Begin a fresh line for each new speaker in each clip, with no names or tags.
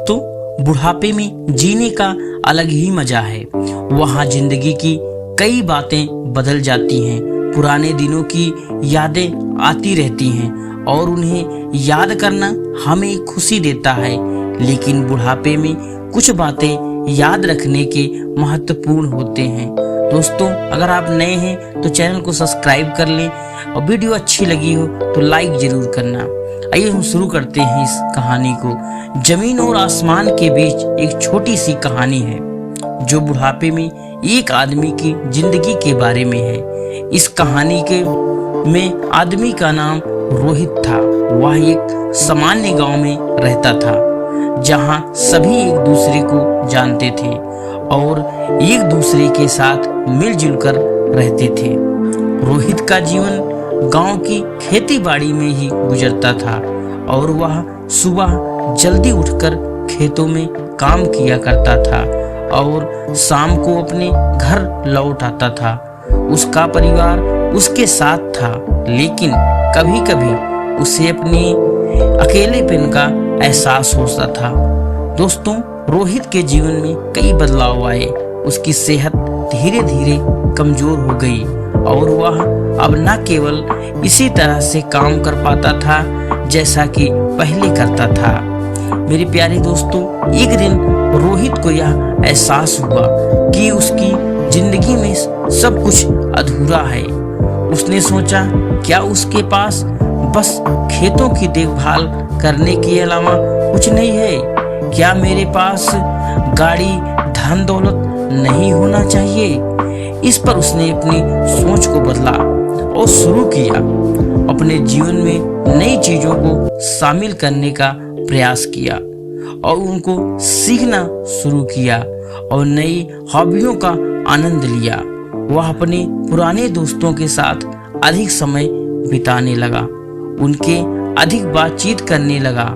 दोस्तों, बुढ़ापे में जीने का अलग ही मजा है। वहाँ जिंदगी की कई बातें बदल जाती हैं, पुराने दिनों की यादें आती रहती हैं और उन्हें याद करना हमें खुशी देता है। लेकिन बुढ़ापे में कुछ बातें याद रखने के महत्वपूर्ण होते हैं। दोस्तों, अगर आप नए हैं तो चैनल को सब्सक्राइब कर लें और वीडियो अच्छी लगी हो तो लाइक जरूर करना। आइए हम शुरू करते हैं इस कहानी को। जमीन और आसमान के बीच एक छोटी सी कहानी है जो बुढ़ापे में एक आदमी की जिंदगी के बारे में है। इस कहानी में आदमी का नाम रोहित था। वह एक सामान्य गांव में रहता था जहां सभी एक दूसरे को जानते थे और एक दूसरे के साथ मिलजुल कर रहते थे। रोहित का जीवन गांव की खेती बाड़ी में ही गुजरता था और वह सुबह जल्दी उठकर खेतों में काम किया करता था और शाम को अपने घर लौट आता था। उसका परिवार उसके साथ था, लेकिन कभी कभी उसे अपने अकेलेपन का एहसास होता था। दोस्तों, रोहित के जीवन में कई बदलाव आए। उसकी सेहत धीरे धीरे कमजोर हो गई और वह अब न केवल इसी तरह से काम कर पाता था जैसा कि पहले करता था। मेरे प्यारे दोस्तों, एक दिन रोहित को यह एहसास हुआ कि उसकी जिंदगी में सब कुछ अधूरा है। उसने सोचा, क्या उसके पास बस खेतों की देखभाल करने के अलावा कुछ नहीं है? क्या मेरे पास गाड़ी, धन दौलत नहीं होना चाहिए? इस पर उसने अपनी सोच को बदला और शुरू किया अपने जीवन में नई चीजों को शामिल करने का प्रयास किया और उनको सीखना शुरू किया और नई हॉबियों का आनंद लिया। वह अपने पुराने दोस्तों के साथ अधिक समय बिताने लगा, उनके अधिक बातचीत करने लगा।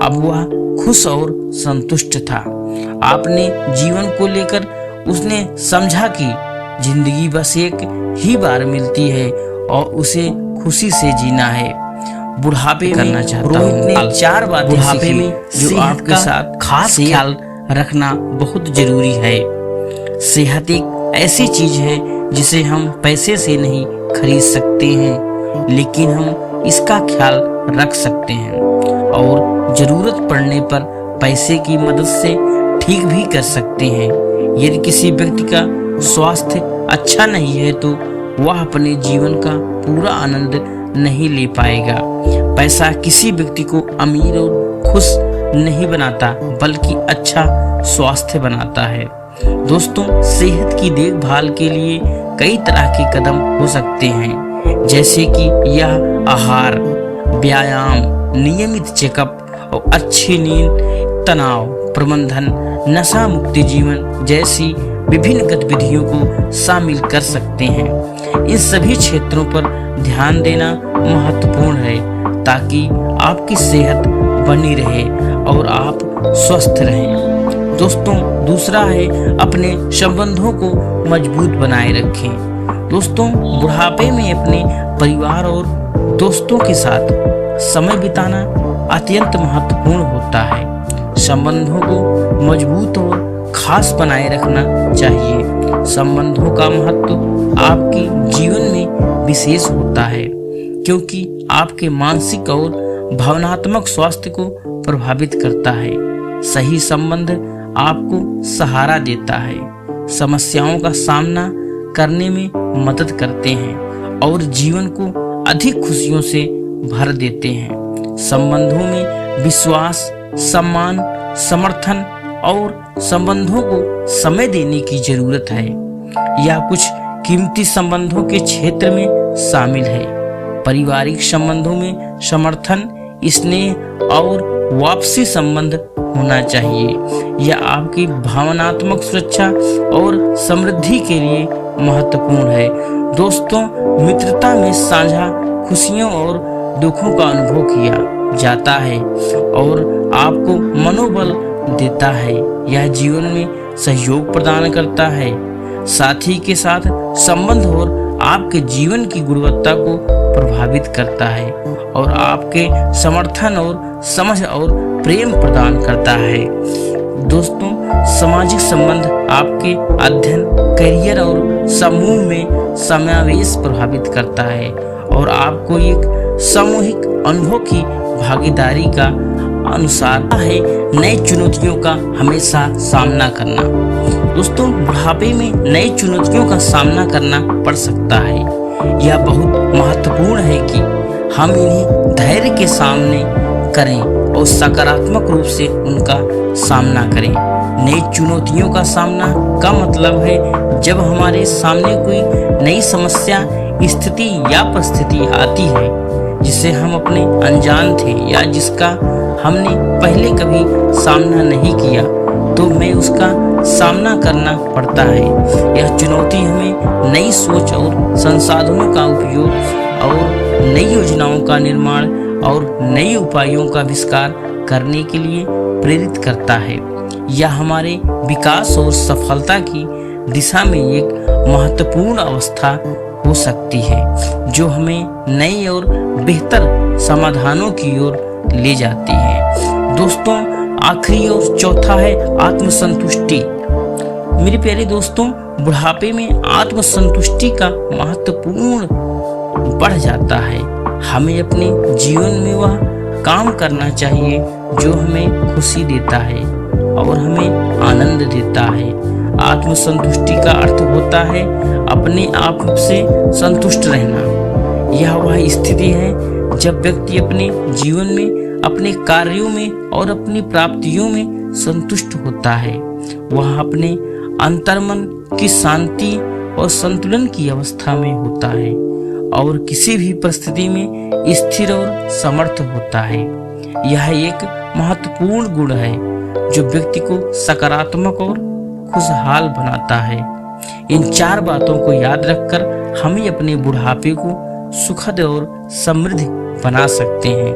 अब वह खुश और संतुष्ट था। अपने जीवन को लेकर उसने समझा कि जिंदगी बस एक ही बार मिलती है और उसे खुशी से जीना है। बुढ़ापे करना चाहता रोहित ने 4 बातें बुढ़ापे में जो आपके साथ खास ख्याल रखना बहुत जरूरी है। सेहत एक ऐसी चीज है जिसे हम पैसे से नहीं खरीद सकते हैं, लेकिन हम इसका ख्याल रख सकते हैं और जरूरत पड़ने पर पैसे की मदद से ठीक भी कर सकते हैं। यदि किसी व्यक्ति का स्वास्थ्य अच्छा नहीं है तो वह अपने जीवन का पूरा आनंद नहीं ले पाएगा। पैसा किसी व्यक्ति को अमीर और खुश नहीं बनाता, बल्कि अच्छा स्वास्थ्य बनाता है। दोस्तों, सेहत की देखभाल के लिए कई तरह के कदम हो सकते हैं, जैसे कि यह आहार, व्यायाम, नियमित चेकअप और अच्छी नींद, तनाव प्रबंधन, नशा मुक्ति जीवन जैसी विभिन्न गतिविधियों को शामिल कर सकते हैं। इन सभी क्षेत्रों पर ध्यान देना महत्वपूर्ण है ताकि आपकी सेहत बनी रहे और आप स्वस्थ रहें। दोस्तों, दूसरा है अपने संबंधों को मजबूत बनाए रखें। दोस्तों, बुढ़ापे में अपने परिवार और दोस्तों के साथ समय बिताना अत्यंत महत्वपूर्ण होता है। संबंधों को मजबूत और खास बनाए रखना चाहिए। संबंधों का महत्व आपके जीवन में विशेष होता है क्योंकि आपके मानसिक और भावनात्मक स्वास्थ्य को प्रभावित करता है। सही संबंध आपको सहारा देता है, समस्याओं का सामना करने में मदद करते हैं और जीवन को अधिक खुशियों से भर देते हैं। संबंधों में विश्वास, सम्मान, समर्थन और संबंधों को समय देने की जरूरत है। यह कुछ कीमती संबंधों के क्षेत्र में शामिल है। पारिवारिक संबंधों में समर्थन, स्नेह और वापसी संबंध होना चाहिए। यह आपकी भावनात्मक सुरक्षा और समृद्धि के लिए महत्वपूर्ण है। दोस्तों, मित्रता में साझा खुशियों और दुखों का अनुभव किया जाता है और आपको मनोबल देता है। यह जीवन में सहयोग प्रदान करता है। साथी के साथ संबंध और आपके जीवन की गुणवत्ता को प्रभावित करता है और आपके समर्थन और समझ और प्रेम प्रदान करता है। दोस्तों, सामाजिक संबंध आपके अध्ययन, करियर और समूह में समावेश प्रभावित करता है और आपको एक सामूहिक अनुभव की भागीदारी का अनुसार है नई चुनौतियों का हमेशा सामना करना। दोस्तों, बुढ़ापे में नई चुनौतियों का सामना करना पड़ सकता है। यह बहुत महत्वपूर्ण है कि हम इन्हें धैर्य के सामने करें और सकारात्मक रूप से उनका सामना करें। नई चुनौतियों का सामना का मतलब है जब हमारे सामने कोई नई समस्या, स्थिति या परिस्थिति आती है जिसे हम अपने अनजान थे या जिसका हमने पहले कभी सामना नहीं किया, तो हमें उसका सामना करना पड़ता है। यह चुनौती हमें नई सोच और संसाधनों का उपयोग और नई योजनाओं का निर्माण और नए उपायों का आविष्कार करने के लिए प्रेरित करता है। यह हमारे विकास और सफलता की दिशा में एक महत्वपूर्ण अवस्था हो सकती है जो हमें नए और बेहतर समाधानों की ओर ले जाती है। दोस्तों, आखिरी और चौथा है आत्मसंतुष्टि। मेरे प्यारे दोस्तों, बुढ़ापे में आत्मसंतुष्टि का महत्वपूर्ण बढ़ जाता है। हमें अपने जीवन में वह काम करना चाहिए जो हमें खुशी देता है और हमें आनंद देता है। आत्मसंतुष्टि का अर्थ होता है अपने आप से संतुष्ट रहना। यह वह स्थिति है जब व्यक्ति अपने जीवन में, अपने कार्यों में और अपनी प्राप्तियों में संतुष्ट होता है। वह अपने अंतर्मन की शांति और संतुलन की अवस्था में होता है और किसी भी परिस्थिति में स्थिर और समर्थ होता है। यह एक महत्वपूर्ण गुण है जो व्यक्ति को सकारात्मक और खुशहाल बनाता है। इन 4 बातों को याद रखकर हम अपने बुढ़ापे को सुखद और समृद्ध बना सकते हैं।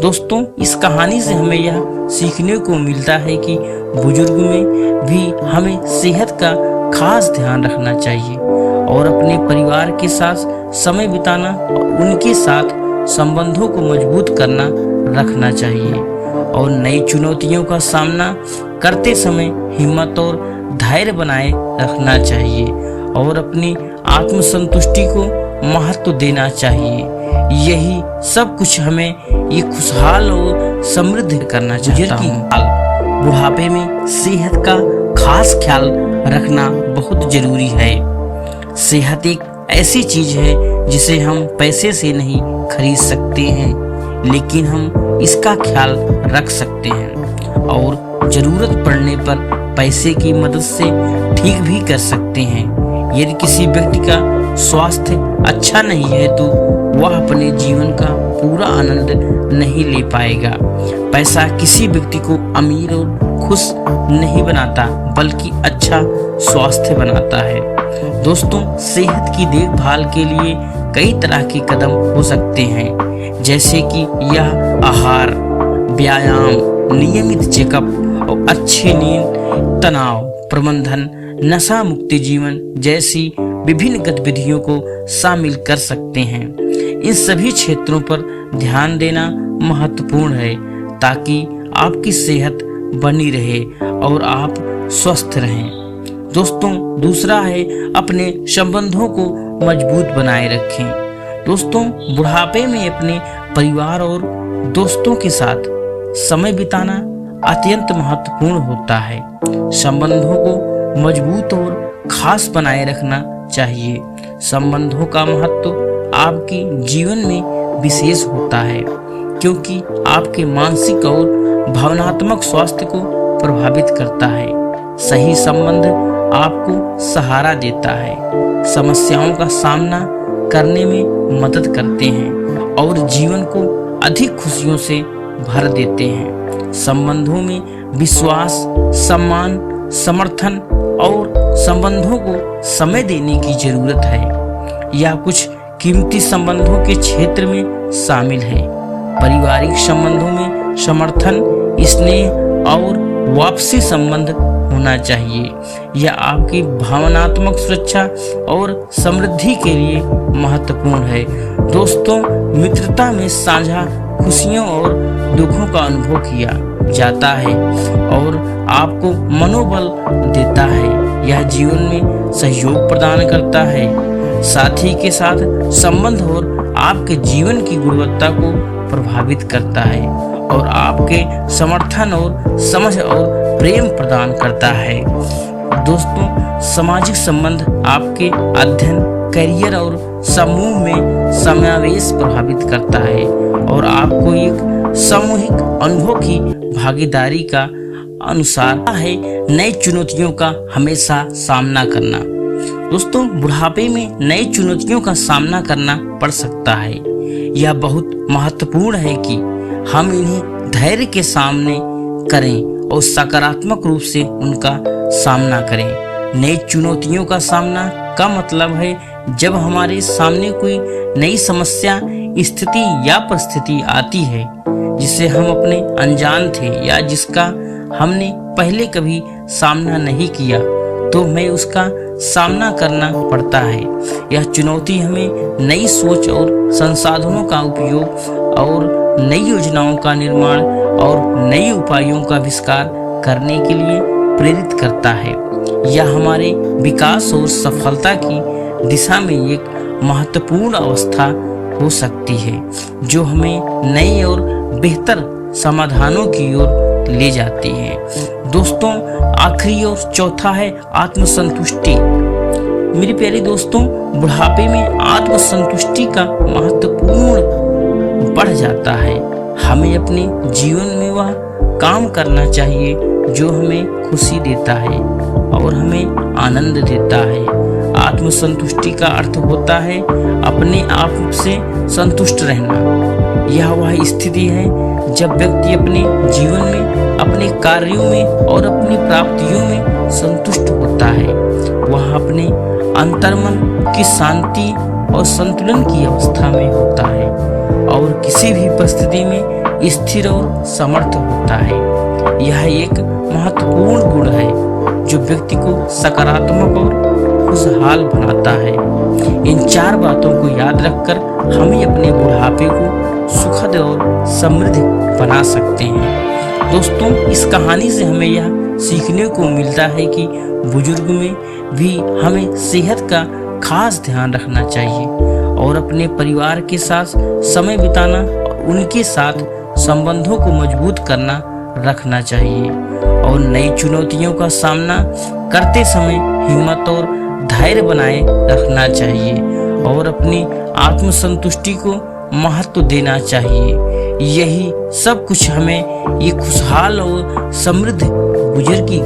दोस्तों, इस कहानी से हमें यह सीखने को मिलता है कि बुजुर्ग में भी हमें सेहत का खास ध्यान रखना चाहिए और अपने परिवार के साथ समय बिताना और उनके साथ संबंधों को मजबूत करना रखना चाहिए और नई चुनौतियों का सामना करते समय हिम्मत और धैर्य बनाए रखना चाहिए और अपनी आत्मसंतुष्टि को महत्व देना चाहिए। यही सब कुछ हमें ये खुशहाल और समृद्ध करना चाहता हूँ। बुढ़ापे में सेहत का खास ख्याल रखना बहुत जरूरी है। सेहत एक ऐसी चीज है जिसे हम पैसे से नहीं खरीद सकते हैं, लेकिन हम इसका ख्याल रख सकते हैं और जरूरत पड़ने पर पैसे की मदद से ठीक भी कर सकते हैं। यदि किसी व्यक्ति का स्वास्थ्य अच्छा नहीं है तो वह अपने जीवन का पूरा आनंद नहीं ले पाएगा। पैसा किसी व्यक्ति को अमीर और खुश नहीं बनाता, बल्कि अच्छा स्वास्थ्य बनाता है। दोस्तों, सेहत की देखभाल के लिए कई तरह के कदम हो सकते हैं, जैसे कि यह आहार, व्यायाम, नियमित चेकअप और अच्छी नींद, तनाव प्रबंधन, नशा मुक्ति जीवन जैसी विभिन्न गतिविधियों को शामिल कर सकते हैं। इन सभी क्षेत्रों पर ध्यान देना महत्वपूर्ण है ताकि आपकी सेहत बनी रहे और आप स्वस्थ रहें। दोस्तों, दूसरा है अपने संबंधों को मजबूत बनाए रखें। दोस्तों, बुढ़ापे में अपने परिवार और दोस्तों के साथ समय बिताना अत्यंत महत्वपूर्ण होता है। संबंधों को मजबूत और खास बनाए रखना चाहिए। संबंधों का महत्व आपके जीवन में विशेष होता है क्योंकि आपके मानसिक और भावनात्मक स्वास्थ्य को प्रभावित करता है। सही संबंध आपको सहारा देता है, समस्याओं का सामना करने में मदद करते हैं और जीवन को अधिक खुशियों से भर देते हैं। संबंधों में विश्वास, सम्मान, समर्थन और संबंधों को समय देने की जरूरत है। यह कुछ कीमती संबंधों के क्षेत्र में शामिल है। पारिवारिक संबंधों में समर्थन, स्नेह और वापसी संबंध होना चाहिए। यह आपकी भावनात्मक सुरक्षा और समृद्धि के लिए महत्वपूर्ण है। दोस्तों, मित्रता में साझा खुशियों और दुखों का अनुभव किया जाता है और आपको मनोबल देता है। यह जीवन में सहयोग प्रदान करता है, साथी के साथ संबंध और आपके जीवन की गुणवत्ता को प्रभावित करता है और आपके समर्थन और समझ और प्रेम प्रदान करता है। दोस्तों, सामाजिक संबंध आपके अध्ययन, करियर और समूह में समावेश प्रभावित करता है और आपको एक सामूहिक अनुभव की भागीदारी का अनुसार है नई चुनौतियों का हमेशा सामना करना। दोस्तों, बुढ़ापे में नई चुनौतियों का सामना करना पड़ सकता है। यह बहुत महत्वपूर्ण है कि हम इन्हें धैर्य के सामने करें और सकारात्मक रूप से उनका सामना करें। नई चुनौतियों का सामना का मतलब है जब हमारे सामने कोई नई समस्या, स्थिति या परिस्थिति आती है जिसे हम अपने अनजान थे या जिसका हमने पहले कभी सामना नहीं किया, तो हमें उसका सामना करना पड़ता है। यह चुनौती हमें नई सोच और संसाधनों का उपयोग और नई योजनाओं का निर्माण और नए उपायों का आविष्कार करने के लिए प्रेरित करता है। यह हमारे विकास और सफलता की दिशा में एक महत्वपूर्ण अवस्था हो सकती है जो हमें नए और बेहतर समाधानों की ओर ले जाती है। दोस्तों, आखिरी और चौथा है आत्मसंतुष्टि। मेरे प्यारे दोस्तों, बुढ़ापे में आत्मसंतुष्टि का महत्वपूर्ण बढ़ जाता है। हमें अपने जीवन में वह काम करना चाहिए जो हमें खुशी देता है और हमें आनंद देता है। आत्मसंतुष्टि का अर्थ होता है अपने आप से संतुष्ट रहना। यह वह स्थिति है जब व्यक्ति अपने जीवन में, अपने कार्यों में और अपनी प्राप्तियों में संतुष्ट होता है। वह अपने अंतर्मन की शांति और संतुलन की अवस्था में होता है और किसी भी परिस्थिति में स्थिर और समर्थ होता है। यह एक महत्वपूर्ण गुण है जो व्यक्ति को सकारात्मक और खुशहाल बनाता है। इन 4 बातों को याद रखकर हमें अपने बुढ़ापे को सुखद और समृद्ध बना सकते हैं। दोस्तों, इस कहानी से हमें यह सीखने को मिलता है कि बुजुर्ग में भी हमें सेहत का खास ध्यान रखना चाहिए और अपने परिवार के साथ समय बिताना और उनके साथ संबंधों को मजबूत करना रखना चाहिए और नई चुनौतियों का सामना करते समय हिम्मत और धैर्य बनाए रखना चाहिए और अपनी आत्मसंतुष्टि को महत्व देना चाहिए। यही सब कुछ हमें ये खुशहाल और समृद्ध बुजुर्ग की